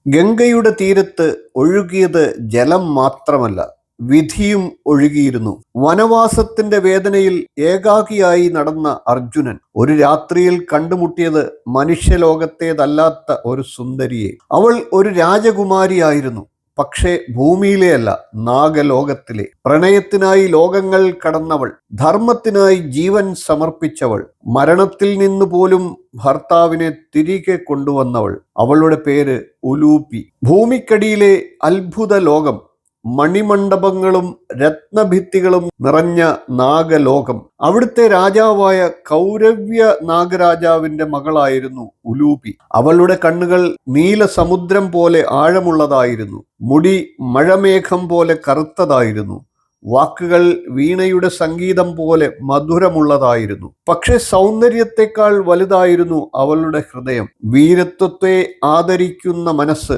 ഗംഗയുടെ തീരത്ത് ഒഴുകിയത് ജലം മാത്രമല്ല, വിധിയും ഒഴുകിയിരുന്നു. വനവാസത്തിന്റെ വേദനയിൽ ഏകാകിയായി നടന്ന അർജുനൻ ഒരു രാത്രിയിൽ കണ്ടുമുട്ടിയത് മനുഷ്യലോകത്തേതല്ലാത്ത ഒരു സുന്ദരിയെ. അവൾ ഒരു രാജകുമാരിയായിരുന്നു. പക്ഷേ ഭൂമിയിലെയല്ല, നാഗലോകത്തിലെ. പ്രണയത്തിനായി ലോകങ്ങൾ കടന്നവൾ, ധർമ്മത്തിനായി ജീവൻ സമർപ്പിച്ചവൾ, മരണത്തിൽ നിന്ന് പോലും ഭർത്താവിനെ തിരികെ കൊണ്ടുവന്നവൾ. അവളുടെ പേര് ഉലൂപി. ഭൂമിക്കടിയിലെ അത്ഭുത ലോകം, മണിമണ്ഡപങ്ങളും രത്നഭിത്തികളും നിറഞ്ഞ നാഗലോകം. അവിടുത്തെ രാജാവായ കൗരവ്യ നാഗരാജാവിന്റെ മകളായിരുന്നു ഉലൂപി. അവളുടെ കണ്ണുകൾ നീല സമുദ്രം പോലെ ആഴമുള്ളതായിരുന്നു. മുടി മഴമേഘം പോലെ കറുത്തതായിരുന്നു. വാക്കുകൾ വീണയുടെ സംഗീതം പോലെ മധുരമുള്ളതായിരുന്നു. പക്ഷെ സൗന്ദര്യത്തെക്കാൾ വലുതായിരുന്നു അവളുടെ ഹൃദയം. വീരത്വത്തെ ആദരിക്കുന്ന മനസ്സ്,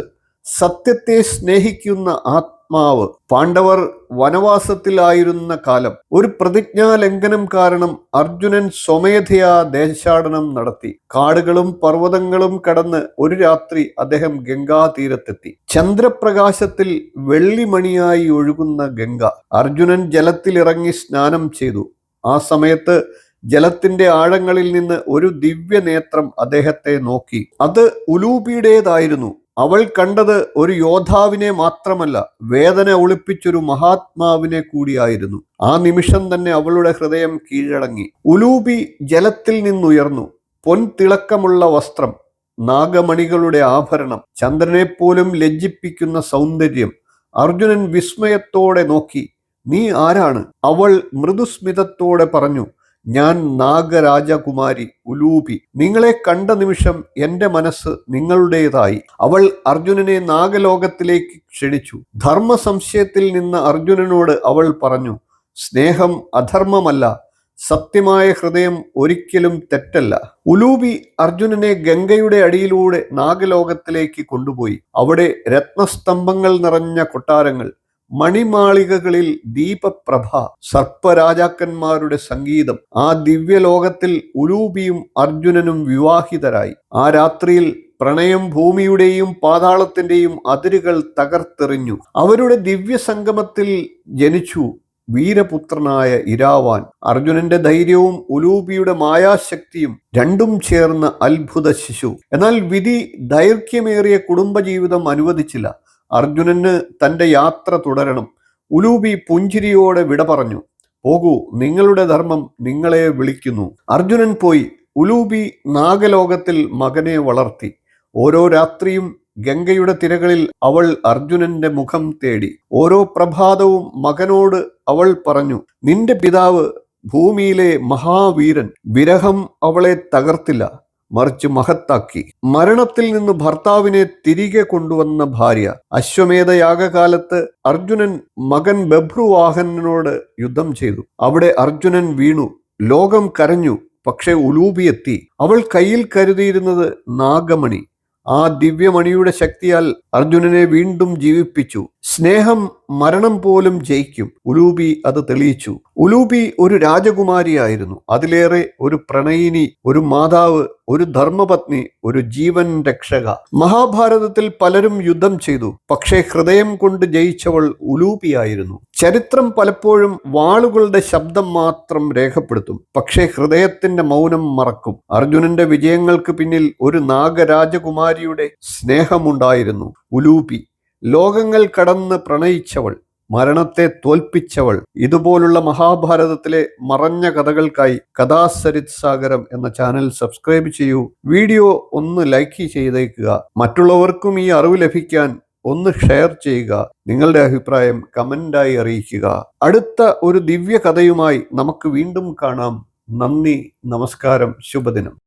സത്യത്തെ സ്നേഹിക്കുന്ന ആത്മാവ്. പാണ്ഡവർ വനവാസത്തിലായിരുന്ന കാലം, ഒരു പ്രതിജ്ഞാലംഘനം കാരണം അർജുനൻ സ്വമേധയാ ദേശാടനം നടത്തി. കാടുകളും പർവ്വതങ്ങളും കടന്ന് ഒരു രാത്രി അദ്ദേഹം ഗംഗാതീരത്തെത്തി. ചന്ദ്രപ്രകാശത്തിൽ വെള്ളിമണിയായി ഒഴുകുന്ന ഗംഗ. അർജുനൻ ജലത്തിലിറങ്ങി സ്നാനം ചെയ്തു. ആ സമയത്ത് ജലത്തിന്റെ ആഴങ്ങളിൽ നിന്ന് ഒരു ദിവ്യ നേത്രം അദ്ദേഹത്തെ നോക്കി. അത് ഉലൂപിയുടേതായിരുന്നു. അവൾ കണ്ടത് ഒരു യോദ്ധാവിനെ മാത്രമല്ല, വേദന ഒളിപ്പിച്ചൊരു മഹാത്മാവിനെ കൂടിയായിരുന്നു. ആ നിമിഷം തന്നെ അവളുടെ ഹൃദയം കീഴടങ്ങി. ഉലൂപി ജലത്തിൽ നിന്നുയർന്നു. പൊൻതിളക്കമുള്ള വസ്ത്രം, നാഗമണികളുടെ ആഭരണം, ചന്ദ്രനെപ്പോലും ലജ്ജിപ്പിക്കുന്ന സൗന്ദര്യം. അർജുനൻ വിസ്മയത്തോടെ നോക്കി. "നീ ആരാണ്?" അവൾ മൃദുസ്മിതത്തോടെ പറഞ്ഞു, "ഞാൻ നാഗരാജകുമാരി ഉലൂപി. നിങ്ങളെ കണ്ട നിമിഷം എൻ്റെ മനസ്സ് നിങ്ങളുടേതായി." അവൾ അർജുനനെ നാഗലോകത്തിലേക്ക് ക്ഷണിച്ചു. ധർമ്മ സംശയത്തിൽ നിന്ന അർജുനനോട് അവൾ പറഞ്ഞു, "സ്നേഹം അധർമ്മമല്ല, സത്യമായ ഹൃദയം ഒരിക്കലും തെറ്റല്ല." ഉലൂപി അർജുനനെ ഗംഗയുടെ അടിയിലൂടെ നാഗലോകത്തിലേക്ക് കൊണ്ടുപോയി. അവിടെ രത്നസ്തംഭങ്ങൾ നിറഞ്ഞ കൊട്ടാരങ്ങൾ, മണിമാളികകളിൽ ദീപപ്രഭ, സർപ്പരാജാക്കന്മാരുടെ സംഗീതം. ആ ദിവ്യലോകത്തിൽ ഉലൂപിയും അർജുനനും വിവാഹിതരായി. ആ രാത്രിയിൽ പ്രണയം ഭൂമിയുടെയും പാതാളത്തിന്റെയും അതിരുകൾ തകർത്തെറിഞ്ഞു. അവരുടെ ദിവ്യ സംഗമത്തിൽ ജനിച്ചു വീരപുത്രനായ ഇരാവാൻ. അർജുനന്റെ ധൈര്യവും ഉലൂപിയുടെ മായാശക്തിയും രണ്ടും ചേർന്ന അത്ഭുത ശിശു. എന്നാൽ വിധി ദൈർഘ്യമേറിയ കുടുംബജീവിതം അനുവദിച്ചില്ല. അർജുനന് തന്റെ യാത്ര തുടരണം. ഉലൂപി പുഞ്ചിരിയോടെ വിട പറഞ്ഞു. "പോകൂ, നിങ്ങളുടെ ധർമ്മം നിങ്ങളെ വിളിക്കുന്നു." അർജുനൻ പോയി. ഉലൂപി നാഗലോകത്തിൽ മകനെ വളർത്തി. ഓരോ രാത്രിയും ഗംഗയുടെ തിരകളിൽ അവൾ അർജുനന്റെ മുഖം തേടി. ഓരോ പ്രഭാതവും മകനോട് അവൾ പറഞ്ഞു, "നിന്റെ പിതാവ് ഭൂമിയിലെ മഹാവീരൻ." വിരഹം അവളെ തകർത്തില്ല, മറിച്ച് മഹത്താക്കി. മരണത്തിൽ നിന്ന് ഭർത്താവിനെ തിരികെ കൊണ്ടുവന്ന ഭാര്യ. അശ്വമേധ യാഗകാലത്ത് അർജുനൻ മകൻ ബഭ്രുവാഹനനോട് യുദ്ധം ചെയ്തു. അവിടെ അർജുനൻ വീണു. ലോകം കരഞ്ഞു. പക്ഷെ ഉലൂപി എത്തി. അവൾ കയ്യിൽ കരുതിയിരുന്നത് നാഗമണി. ആ ദിവ്യമണിയുടെ ശക്തിയാൽ അർജുനനെ വീണ്ടും ജീവിപ്പിച്ചു. സ്നേഹം മരണം പോലും ജയിക്കും. ഉലൂപി അത് തെളിയിച്ചു. ഉലൂപി ഒരു രാജകുമാരിയായിരുന്നു. അതിലേറെ ഒരു പ്രണയിനി, ഒരു മാതാവ്, ഒരു ധർമ്മപത്നി, ഒരു ജീവൻ രക്ഷക. മഹാഭാരതത്തിൽ പലരും യുദ്ധം ചെയ്തു. പക്ഷേ ഹൃദയം കൊണ്ട് ജയിച്ചവൾ ഉലൂപിയായിരുന്നു. ചരിത്രം പലപ്പോഴും വാളുകളുടെ ശബ്ദം മാത്രം രേഖപ്പെടുത്തും, പക്ഷേ ഹൃദയത്തിന്റെ മൗനം മറക്കും. അർജുനന്റെ വിജയങ്ങൾക്ക് പിന്നിൽ ഒരു നാഗരാജകുമാരിയുടെ സ്നേഹമുണ്ടായിരുന്നു. ഉലൂപി ലോകങ്ങൾ കടന്ന് പ്രണയിച്ചവൾ, മരണത്തെ തോൽപ്പിച്ചവൾ. ഇതുപോലുള്ള മഹാഭാരതത്തിലെ മറഞ്ഞ കഥകൾക്കായി കഥാസരിത് സാഗരം എന്ന ചാനൽ സബ്സ്ക്രൈബ് ചെയ്യൂ. വീഡിയോ ഒന്ന് ലൈക്ക് ചെയ്തേക്കുക. മറ്റുള്ളവർക്കും ഈ അറിവ് ലഭിക്കാൻ ഒന്ന് ഷെയർ ചെയ്യുക. നിങ്ങളുടെ അഭിപ്രായം കമന്റായി അറിയിക്കുക. അടുത്ത ഒരു ദിവ്യ കഥയുമായി നമുക്ക് വീണ്ടും കാണാം. നന്ദി, നമസ്കാരം, ശുഭദിനം.